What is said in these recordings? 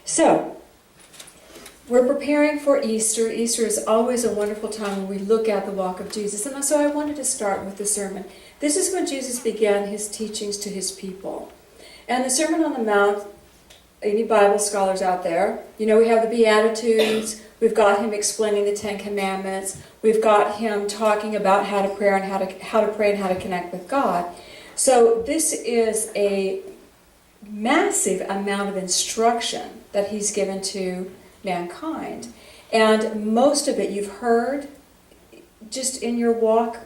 So, we're preparing for Easter. Easter is always a wonderful time when we look at the walk of Jesus. And so I wanted to start with the sermon. This is when Jesus began his teachings to his people. And the Sermon on the Mount, any Bible scholars out there, we have the Beatitudes, we've got him explaining the Ten Commandments, we've got him talking about how to pray and how to pray and how to connect with God. So this is a massive amount of instruction that he's given to mankind. And most of it you've heard just in your walk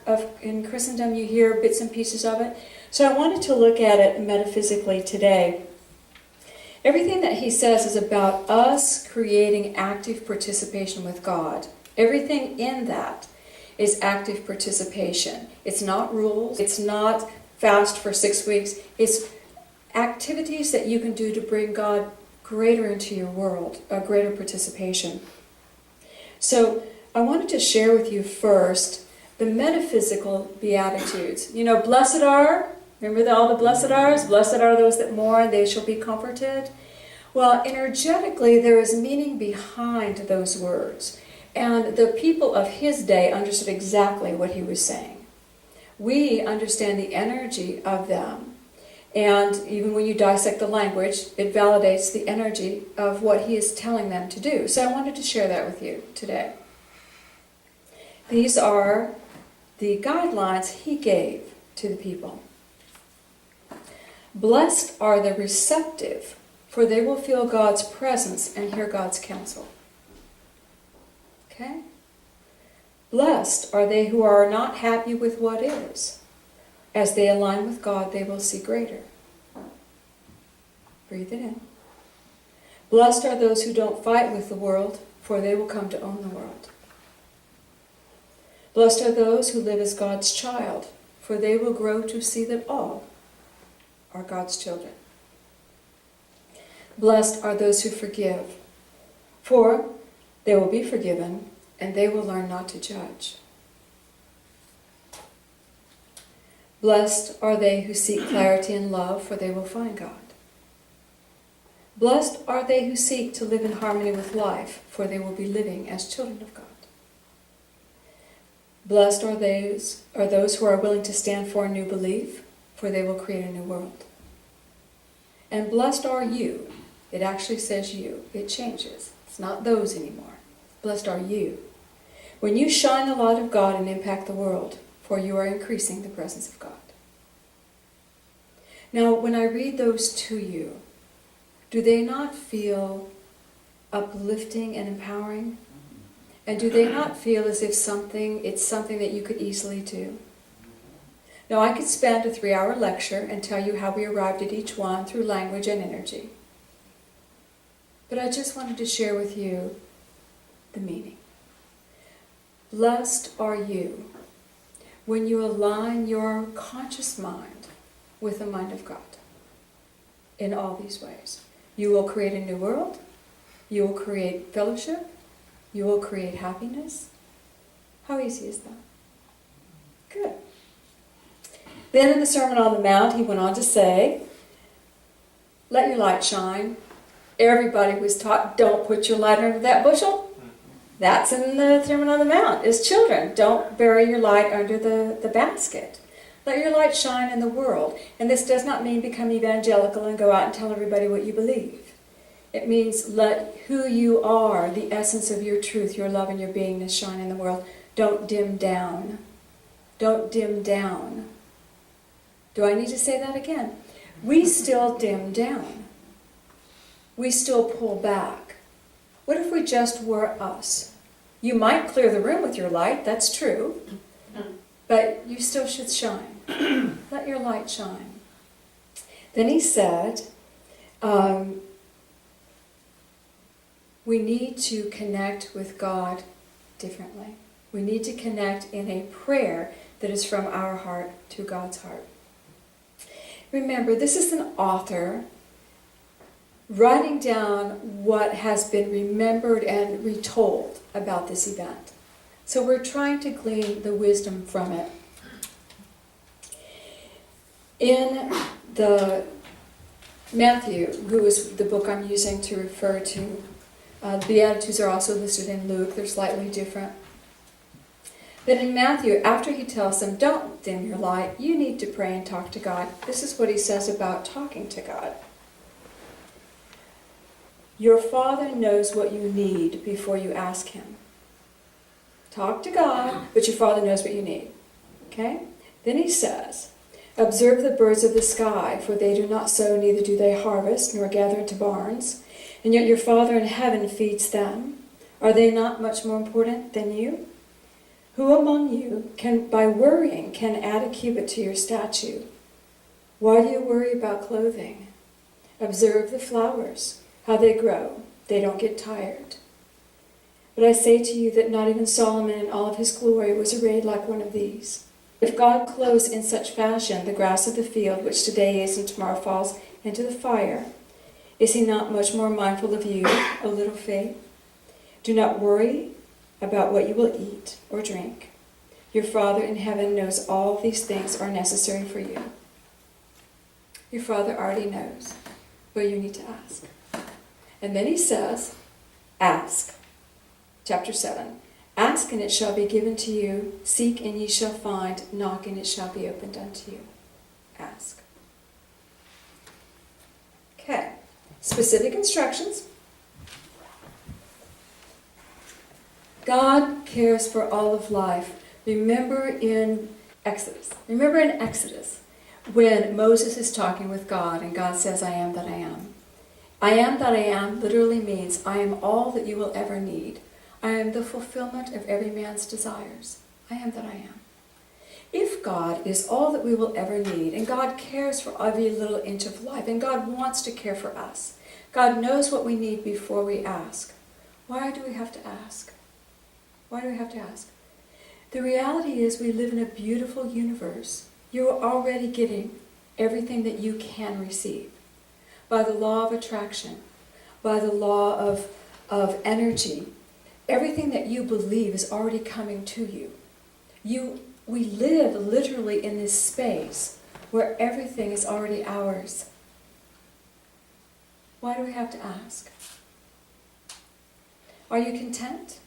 in Christendom. You hear bits and pieces of it. So I wanted to look at it metaphysically today. Everything that he says is about us creating active participation with God. Everything in that is active participation. It's not rules. It's not fast for 6 weeks. It's activities that you can do to bring God greater into your world, a greater participation. So I wanted to share with you first the metaphysical Beatitudes. Blessed are, remember all the blessed are's? Blessed are those that mourn, they shall be comforted. Well, energetically, there is meaning behind those words. And the people of his day understood exactly what he was saying. We understand the energy of them. And even when you dissect the language, it validates the energy of what he is telling them to do. So I wanted to share that with you today. These are the guidelines he gave to the people. Blessed are the receptive, for they will feel God's presence and hear God's counsel. Okay? Blessed are they who are not happy with what is. As they align with God, they will see greater. Breathe it in. Blessed are those who don't fight with the world, for they will come to own the world. Blessed are those who live as God's child, for they will grow to see that all are God's children. Blessed are those who forgive, for they will be forgiven, and they will learn not to judge. Blessed are they who seek clarity and love, for they will find God. Blessed are they who seek to live in harmony with life, for they will be living as children of God. Blessed are those who are willing to stand for a new belief, for they will create a new world. And blessed are you. It actually says you. It changes. It's not those anymore. Blessed are you, when you shine the light of God and impact the world, for you are increasing the presence of God. Now, when I read those to you, do they not feel uplifting and empowering? And do they not feel as if it's something that you could easily do? Now, I could spend a 3-hour lecture and tell you how we arrived at each one through language and energy. But I just wanted to share with you the meaning. Blessed are you when you align your conscious mind with the mind of God in all these ways. You will create a new world. You will create fellowship. You will create happiness. How easy is that? Good. Then in the Sermon on the Mount, he went on to say, let your light shine. Everybody was taught, don't put your light under that bushel. That's in the Sermon on the Mount. As children, don't bury your light under the basket. Let your light shine in the world. And this does not mean become evangelical and go out and tell everybody what you believe. It means let who you are, the essence of your truth, your love and your beingness shine in the world. Don't dim down. Don't dim down. Do I need to say that again? We still dim down. We still pull back. What if we just were us? You might clear the room with your light, that's true. But you still should shine. Let your light shine. Then he said, we need to connect with God differently. We need to connect in a prayer that is from our heart to God's heart. Remember, this is an author writing down what has been remembered and retold about this event. So we're trying to glean the wisdom from it. In the Matthew, who is the book I'm using to refer to, the Beatitudes are also listed in Luke. They're slightly different. But in Matthew, after he tells them, don't dim your light, you need to pray and talk to God. This is what he says about talking to God. Your Father knows what you need before you ask him. Talk to God, but your Father knows what you need. Okay? Then he says, observe the birds of the sky, for they do not sow, neither do they harvest, nor gather into barns, and yet your Father in heaven feeds them. Are they not much more important than you? Who among you, by worrying, can add a cubit to your stature? Why do you worry about clothing? Observe the flowers, how they grow. They don't get tired. But I say to you that not even Solomon in all of his glory was arrayed like one of these. If God clothes in such fashion the grass of the field, which today is and tomorrow falls into the fire, is he not much more mindful of you, O little faith? Do not worry about what you will eat or drink. Your Father in heaven knows all these things are necessary for you. Your Father already knows, but you need to ask. And then he says, ask. Chapter 7. Ask and it shall be given to you. Seek and ye shall find. Knock and it shall be opened unto you. Ask. Okay. Specific instructions. God cares for all of life. Remember in Exodus, when Moses is talking with God and God says, I am that I am. I am that I am literally means I am all that you will ever need. I am the fulfillment of every man's desires. I am that I am. If God is all that we will ever need, and God cares for every little inch of life, and God wants to care for us, God knows what we need before we ask, why do we have to ask? Why do we have to ask? The reality is we live in a beautiful universe. You are already getting everything that you can receive. By the law of attraction, by the law of energy, everything that you believe is already coming to you. We live literally in this space where everything is already ours. Why do we have to ask? Are you content?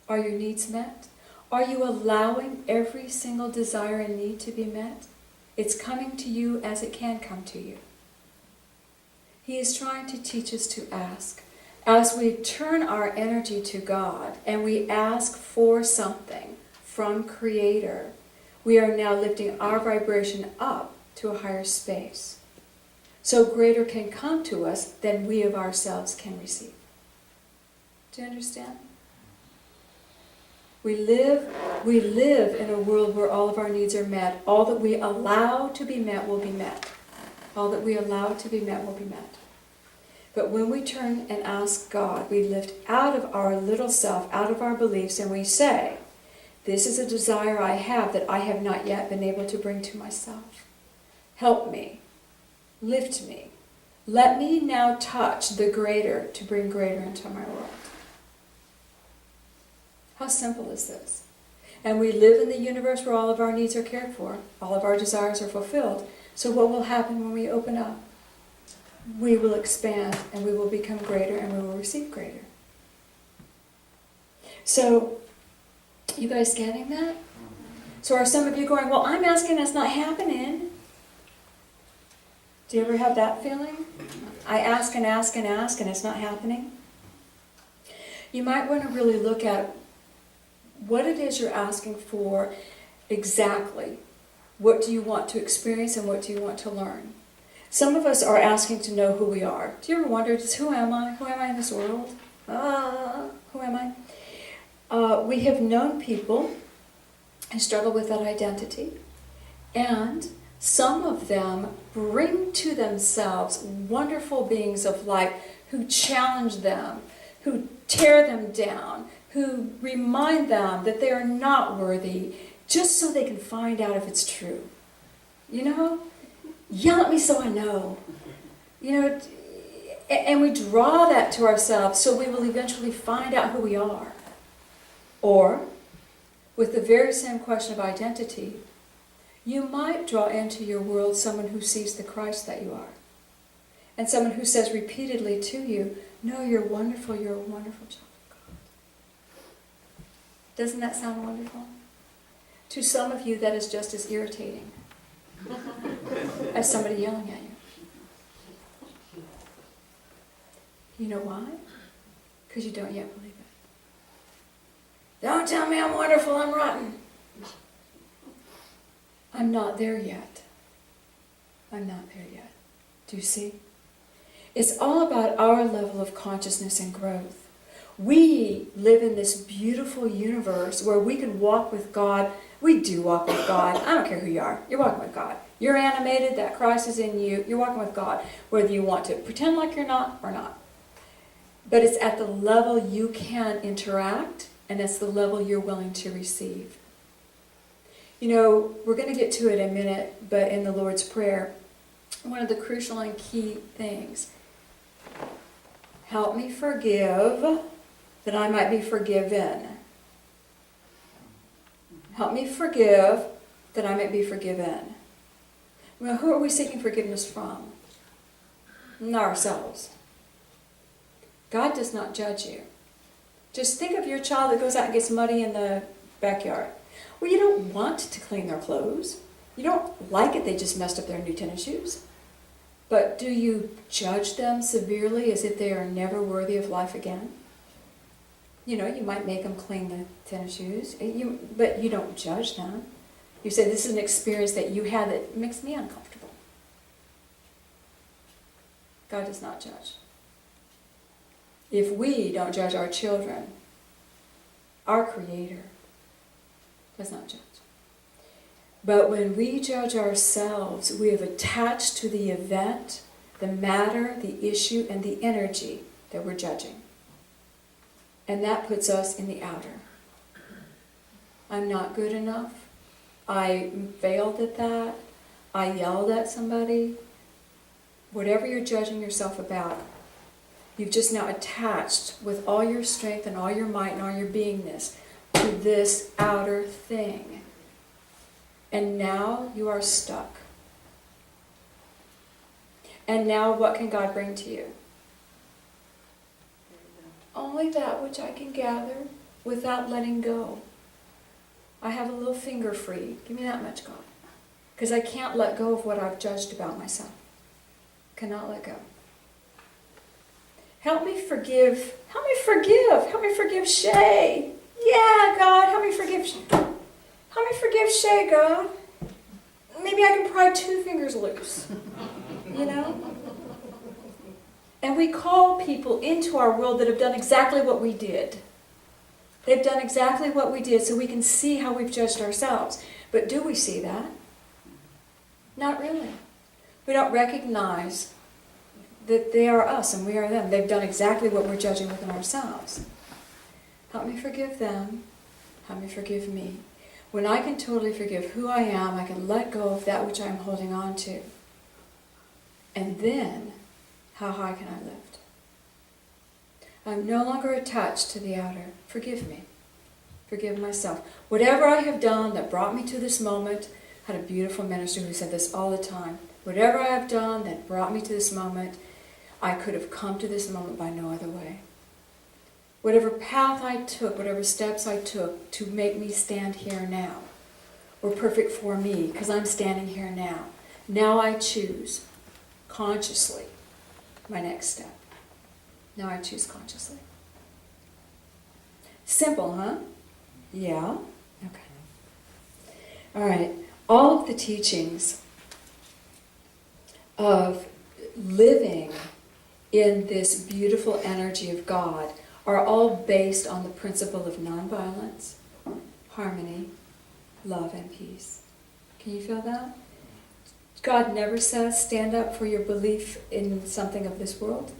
Are your needs met? Are you allowing every single desire and need to be met? It's coming to you as it can come to you. He is trying to teach us to ask. As we turn our energy to God and we ask for something from Creator, we are now lifting our vibration up to a higher space. So greater can come to us than we of ourselves can receive. Do you understand? We live in a world where all of our needs are met. All that we allow to be met will be met. All that we allow to be met will be met. But when we turn and ask God, we lift out of our little self, out of our beliefs, and we say, this is a desire I have that I have not yet been able to bring to myself. Help me. Lift me. Let me now touch the greater to bring greater into my world. How simple is this? And we live in the universe where all of our needs are cared for. All of our desires are fulfilled. So what will happen when we open up? We will expand and we will become greater and we will receive greater. So, you guys getting that? So are some of you going, well, I'm asking, it's not happening. Do you ever have that feeling? I ask and ask and ask and it's not happening. You might want to really look at what it is you're asking for exactly. What do you want to experience and what do you want to learn? Some of us are asking to know who we are. Do you ever wonder, just who am I? Who am I in this world? Who am I? We have known people who struggle with that identity, and some of them bring to themselves wonderful beings of light who challenge them, who tear them down, who remind them that they are not worthy, just so they can find out if it's true. You know? Yell at me so I know. You know, and we draw that to ourselves so we will eventually find out who we are. Or, with the very same question of identity, you might draw into your world someone who sees the Christ that you are. And someone who says repeatedly to you, no, you're wonderful, you're a wonderful child of God. Doesn't that sound wonderful? To some of you, that is just as irritating as somebody yelling at you. You know why? Because you don't yet believe it. Don't tell me I'm wonderful, I'm rotten. I'm not there yet. I'm not there yet. Do you see? It's all about our level of consciousness and growth. We live in this beautiful universe where we can walk with God. We do walk with God. I don't care who you are. You're walking with God. You're animated, that Christ is in you. You're walking with God, whether you want to pretend like you're not or not. But it's at the level you can interact, and it's the level you're willing to receive. You know, we're going to get to it in a minute, but in the Lord's Prayer, one of the crucial and key things, help me forgive that I might be forgiven. Help me forgive that I might be forgiven. Well, who are we seeking forgiveness from? Not ourselves. God does not judge you. Just think of your child that goes out and gets muddy in the backyard. Well, you don't want to clean their clothes. You don't like it they just messed up their new tennis shoes. But do you judge them severely as if they are never worthy of life again? You know, you might make them clean the tennis shoes, but you don't judge them. You say, this is an experience that you had that makes me uncomfortable. God does not judge. If we don't judge our children, our Creator does not judge. But when we judge ourselves, we have attached to the event, the matter, the issue, and the energy that we're judging. And that puts us in the outer. I'm not good enough. I failed at that. I yelled at somebody. Whatever you're judging yourself about, you've just now attached with all your strength and all your might and all your beingness to this outer thing. And now you are stuck. And now what can God bring to you? Only that which I can gather without letting go. I have a little finger free. Give me that much, God. Because I can't let go of what I've judged about myself. Cannot let go. Help me forgive. Help me forgive. Help me forgive Shay. Yeah, God, help me forgive Shay. Help me forgive Shay, God. Maybe I can pry 2 fingers loose. You know? And we call people into our world that have done exactly what we did. They've done exactly what we did so we can see how we've judged ourselves. But do we see that? Not really. We don't recognize that they are us and we are them. They've done exactly what we're judging within ourselves. Help me forgive them. Help me forgive me. When I can totally forgive who I am, I can let go of that which I'm holding on to. And then, how high can I lift? I'm no longer attached to the outer. Forgive me. Forgive myself. Whatever I have done that brought me to this moment, I had a beautiful minister who said this all the time. Whatever I have done that brought me to this moment, I could have come to this moment by no other way. Whatever path I took, whatever steps I took to make me stand here now, were perfect for me because I'm standing here now. Now I choose consciously my next step. Now I choose consciously. Simple, huh? Yeah? Okay. All right. All of the teachings of living in this beautiful energy of God are all based on the principle of nonviolence, harmony, love, and peace. Can you feel that? God never says, stand up for your belief in something of this world.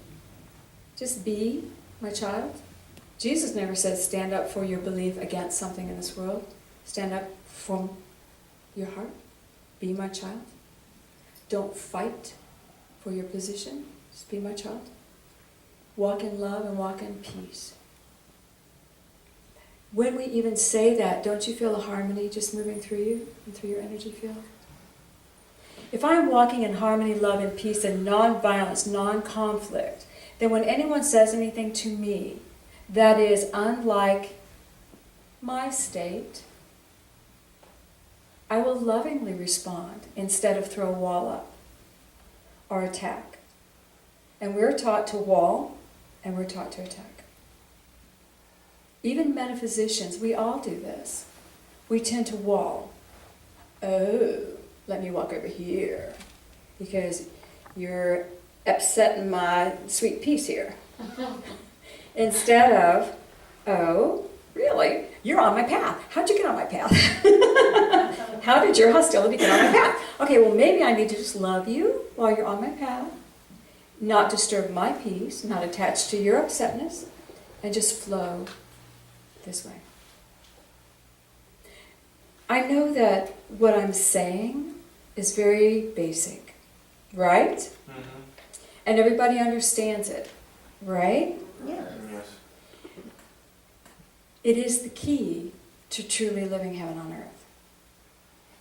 Just be my child. Jesus never says, stand up for your belief against something in this world. Stand up from your heart. Be my child. Don't fight for your position. Just be my child. Walk in love and walk in peace. When we even say that, don't you feel a harmony just moving through you and through your energy field? If I'm walking in harmony, love, and peace, and non-violence, non-conflict, then when anyone says anything to me that is unlike my state, I will lovingly respond instead of throw a wall up or attack. And we're taught to wall, and we're taught to attack. Even metaphysicians, we all do this. We tend to wall. Oh, let me walk over here because you're upsetting my sweet peace here. Instead of, oh, really? You're on my path. How'd you get on my path? How did your hostility get on my path? Okay, well, maybe I need to just love you while you're on my path, not disturb my peace, not attach to your upsetness, and just flow this way. I know that what I'm saying is very basic, right? Mm-hmm. And everybody understands it, right? Yes. It is the key to truly living heaven on earth.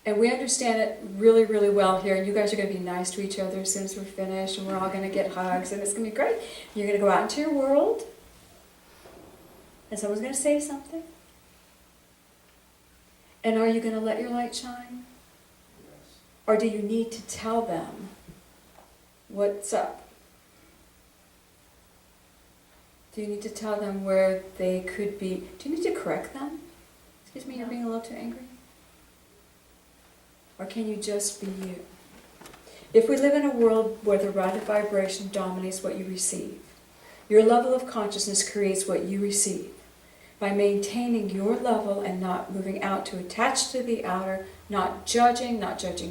And we understand it really, really well here. And you guys are going to be nice to each other as soon as we're finished. And we're all going to get hugs. And it's going to be great. You're going to go out into your world. And someone's going to say something. And are you going to let your light shine? Yes. Or do you need to tell them what's up? Do you need to tell them where they could be? Do you need to correct them? Excuse me, you're being a little too angry? Or can you just be you? If we live in a world where the rate of vibration dominates what you receive, your level of consciousness creates what you receive. By maintaining your level and not moving out to attach to the outer, not judging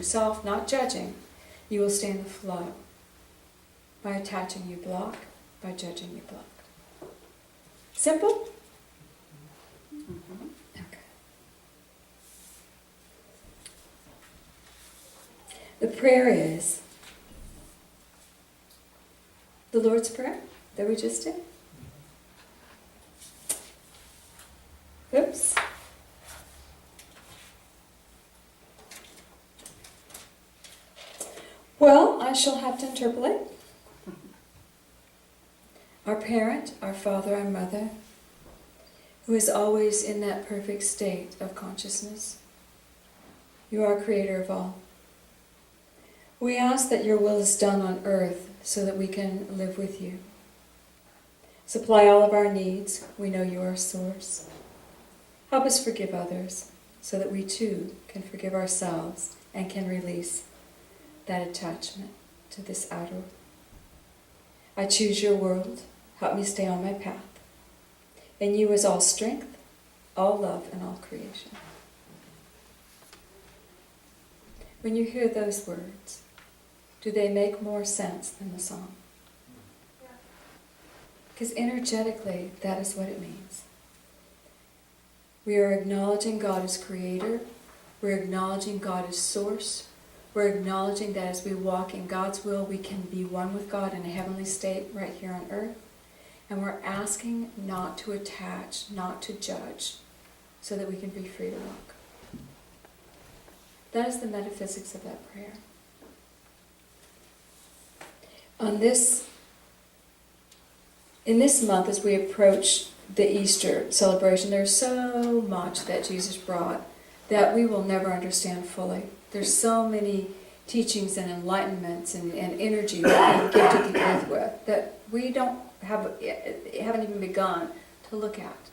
self, not judging, you will stay in the flow. By attaching, you block. By judging, you block. Simple? Mm-hmm. Okay. The prayer is the Lord's Prayer that we just did. Oops. Well, I shall have to interpolate. Our parent, our father, our mother, who is always in that perfect state of consciousness. You are creator of all. We ask that your will is done on earth so that we can live with you. Supply all of our needs. We know you are a source. Help us forgive others so that we too can forgive ourselves and can release that attachment to this outer. I choose your world. Help me stay on my path. In you is all strength, all love, and all creation. When you hear those words, do they make more sense than the song? Because energetically, that is what it means. We are acknowledging God as creator. We're acknowledging God as source. We're acknowledging that as we walk in God's will, we can be one with God in a heavenly state right here on earth. And we're asking not to attach, not to judge, so that we can be free to walk. That is the metaphysics of that prayer. In this month, as we approach the Easter celebration, there's so much that Jesus brought that we will never understand fully. There's so many teachings and enlightenments and energy that He gifted the earth with that we haven't even begun to look at.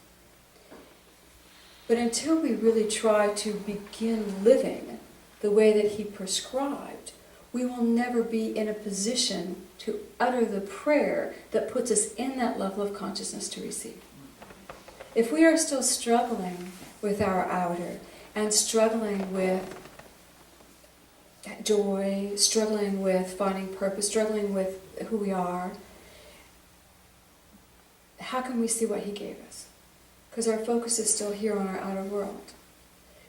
But until we really try to begin living the way that He prescribed, we will never be in a position to utter the prayer that puts us in that level of consciousness to receive. If we are still struggling with our outer and struggling with joy, struggling with finding purpose, struggling with who we are, how can we see what He gave us? Because our focus is still here on our outer world.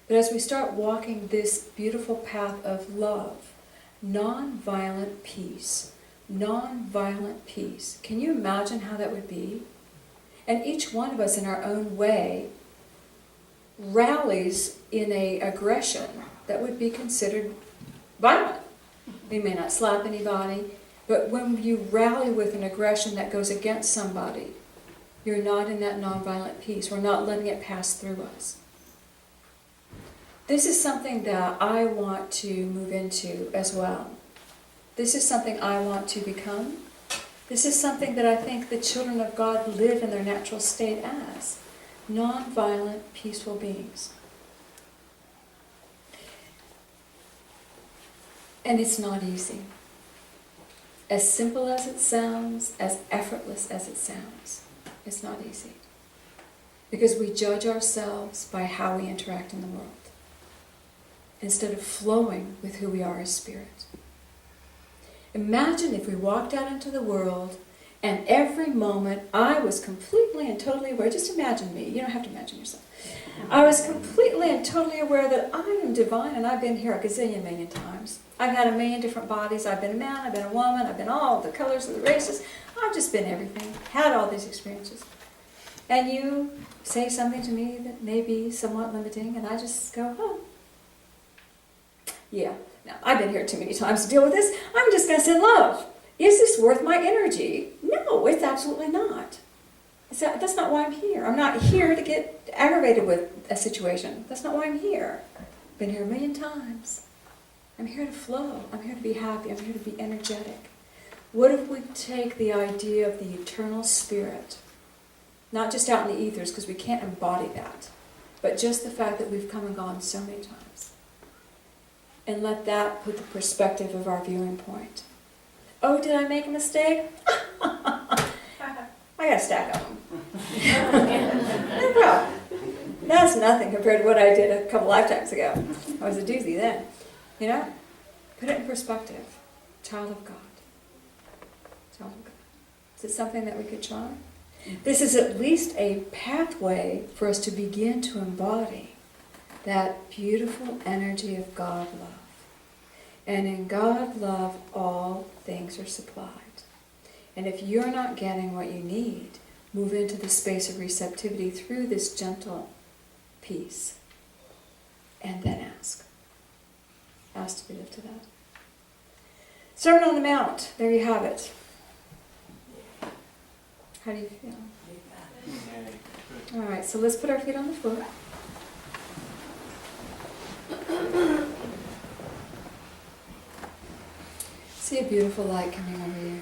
But as we start walking this beautiful path of love, non-violent peace, can you imagine how that would be? And each one of us in our own way rallies in an aggression that would be considered violent. We may not slap anybody, but when you rally with an aggression that goes against somebody, you're not in that nonviolent peace. We're not letting it pass through us. This is something that I want to move into as well. This is something I want to become. This is something that I think the children of God live in their natural state as. Nonviolent, peaceful beings. And it's not easy. As simple as it sounds, as effortless as it sounds, it's not easy. Because we judge ourselves by how we interact in the world, instead of flowing with who we are as spirit. Imagine if we walked out into the world and every moment I was completely and totally aware, just imagine me, you don't have to imagine yourself. I was completely and totally aware that I am divine and I've been here a gazillion million times. I've had a million different bodies. I've been a man, I've been a woman, I've been all the colors of the races. I've just been everything, had all these experiences. And you say something to me that may be somewhat limiting and I just go, oh, yeah, now I've been here too many times to deal with this. I'm just going to send love. Is this worth my energy? No, it's absolutely not. That's not why I'm here. I'm not here to get aggravated with a situation. That's not why I'm here. I've been here a million times. I'm here to flow. I'm here to be happy. I'm here to be energetic. What if we take the idea of the eternal spirit, not just out in the ethers, because we can't embody that, but just the fact that we've come and gone so many times, and let that put the perspective of our viewing point. Oh, did I make a mistake? I got a stack of them. No problem. That's nothing compared to what I did a couple lifetimes ago. I was a doozy then. You know? Put it in perspective. Child of God. Child of God. Is it something that we could try? This is at least a pathway for us to begin to embody that beautiful energy of God love. And in God love, all things are supplied. And if you're not getting what you need, move into the space of receptivity through this gentle peace. And then ask. Ask to be lifted up. Sermon on the Mount. There you have it. How do you feel? All right, so let's put our feet on the floor. See a beautiful light coming over you.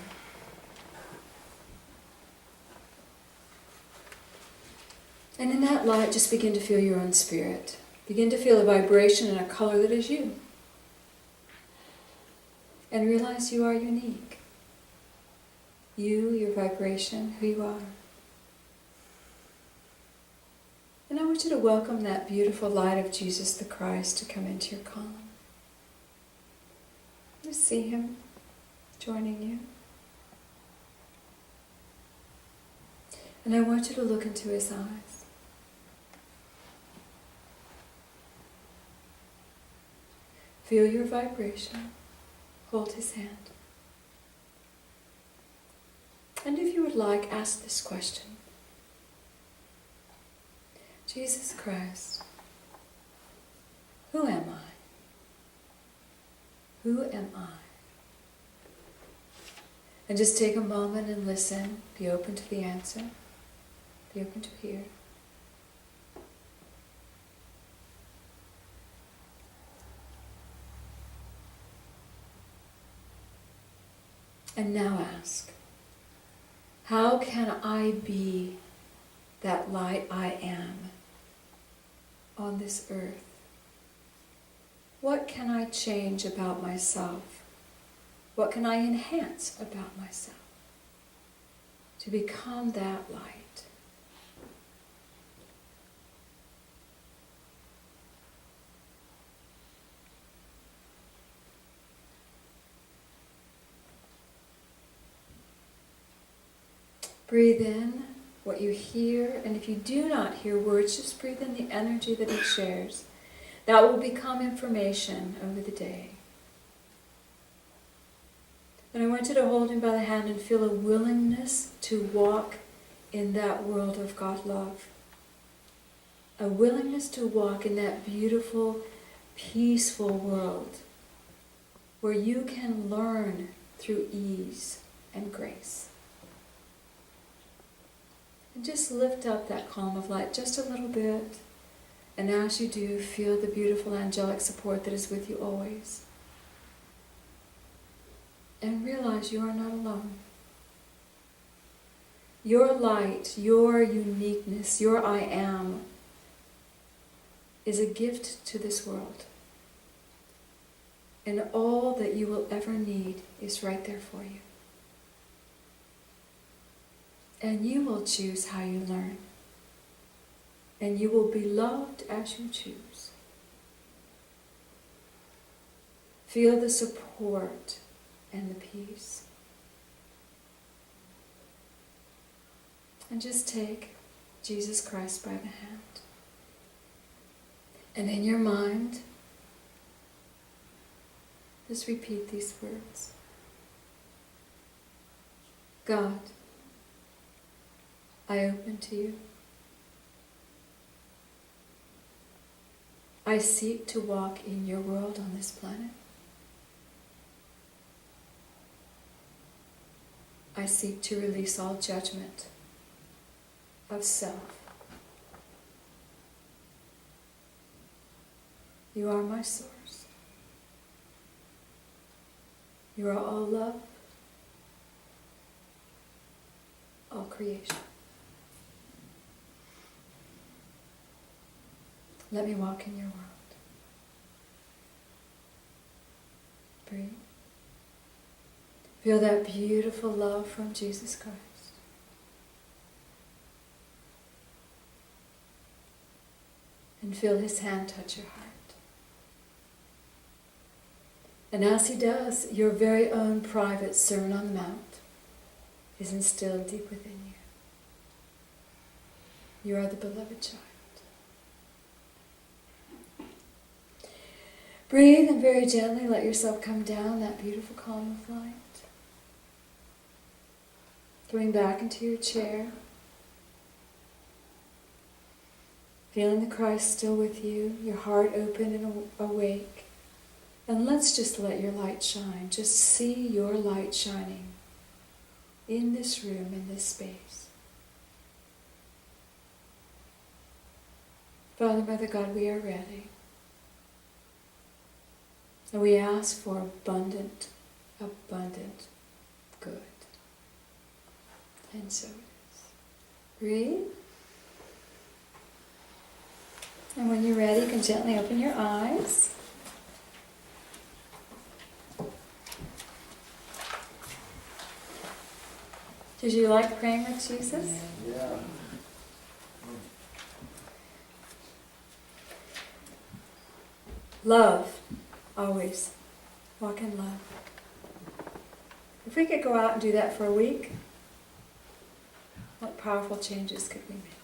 And in that light, just begin to feel your own spirit. Begin to feel a vibration and a color that is you. And realize you are unique. You, your vibration, who you are. And I want you to welcome that beautiful light of Jesus the Christ to come into your column. Just see him joining you. And I want you to look into his eyes. Feel your vibration. Hold his hand. And if you would like, ask this question. Jesus Christ, who am I? Who am I? And just take a moment and listen. Be open to the answer. Be open to hear. And now ask, how can I be that light I am on this earth? What can I change about myself? What can I enhance about myself to become that light? Breathe in what you hear, and if you do not hear words, just breathe in the energy that it shares. That will become information over the day. And I want you to hold him by the hand and feel a willingness to walk in that world of God love. A willingness to walk in that beautiful, peaceful world where you can learn through ease and grace. And just lift up that column of light just a little bit. And as you do, feel the beautiful angelic support that is with you always. And realize you are not alone. Your light, your uniqueness, your I am is a gift to this world. And all that you will ever need is right there for you. And you will choose how you learn. And you will be loved as you choose. Feel the support and the peace. And just take Jesus Christ by the hand. And in your mind, just repeat these words. God, I open to you. I seek to walk in your world on this planet. I seek to release all judgment of self. You are my source. You are all love, all creation. Let me walk in your world. Breathe. Feel that beautiful love from Jesus Christ. And feel his hand touch your heart. And as he does, your very own private Sermon on the Mount is instilled deep within you. You are the beloved child. Breathe and very gently let yourself come down that beautiful column of light. Coming back into your chair. Feeling the Christ still with you, your heart open and awake. And let's just let your light shine. Just see your light shining in this room, in this space. Father, Mother God, we are ready. And we ask for abundant, abundant good. And so it is. Breathe. And when you're ready, you can gently open your eyes. Did you like praying with Jesus? Yeah. Love. Always. Walk in love. If we could go out and do that for a week, what powerful changes could we make?